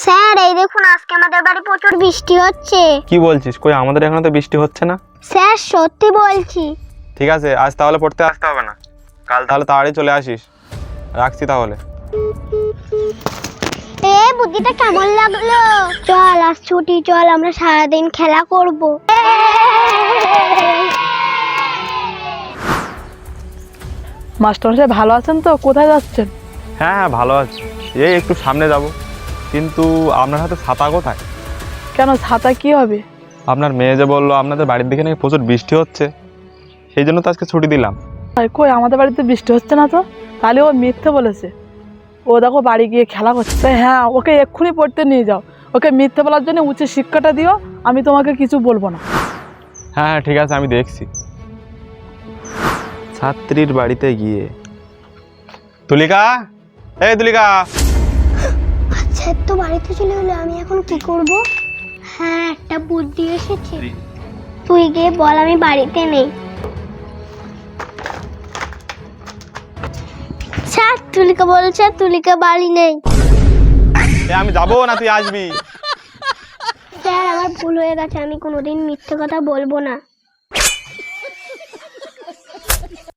Sir এই দেখুন আজকে আমাদের বাড়ি প্রচুর বৃষ্টি হচ্ছে। কি বলছিস? কই আমাদের এখানে তো বৃষ্টি হচ্ছে না। স্যার সত্যি বলছি। ঠিক আছে, আজ তাহলে পড়তে আসতে হবে না, কাল তাহলে তাড়াতাড়ি চলে আসিস। রাখছি তাহলে। এ বুদ্ধিটা কেমন লাগলো? চল আজ ছুটি, চল আমরা সারাদিন খেলা করব। মাস্টারমশাই ভালো আছেন তো? কোথায় যাচ্ছেন? হ্যাঁ হ্যাঁ ভালো আছি, এই একটু সামনে যাব। কিন্তু আপনার হাতে ছাতা কোথায়? কেন, ছাতা কি হবে? আপনার মেয়ে যে বললো আপনাদের বাড়ির দিকে নাকি প্রচুর বৃষ্টি হচ্ছে, সেই জন্য তো আজকে ছুটি দিলাম। কই আমাদের বাড়িতে বৃষ্টি হচ্ছে না তো। তাহলে ও মিথ্যে বলেছে। ও দেখো বাড়ি গিয়ে খেলা করছে। হ্যাঁ, ওকে এক্ষুনি পড়তে নিয়ে যাও। ওকে মিথ্যে বলার জন্য উচিত শিক্ষাটা দিও। আমি তোমাকে কিছু বলবো না। হ্যাঁ হ্যাঁ ঠিক আছে, আমি দেখছি। ছাত্রীর বাড়িতে গিয়ে তুলিকা, এই তুলিকা। আচ্ছা তো বাড়িতে চলে গেলো, আমি এখন কি করব? হ্যাঁ একটা বুদ্ধি এসেছে। তুই গিয়ে বল আমি বাড়িতে নেই। স্যার তুলিকা বলছে তুলিকা বাড়ি নেই। আমি যাবো না, তুই আসবি। স্যার আমার ভুল হয়ে গেছে, আমি কোনোদিন মিথ্যে কথা বলবো না।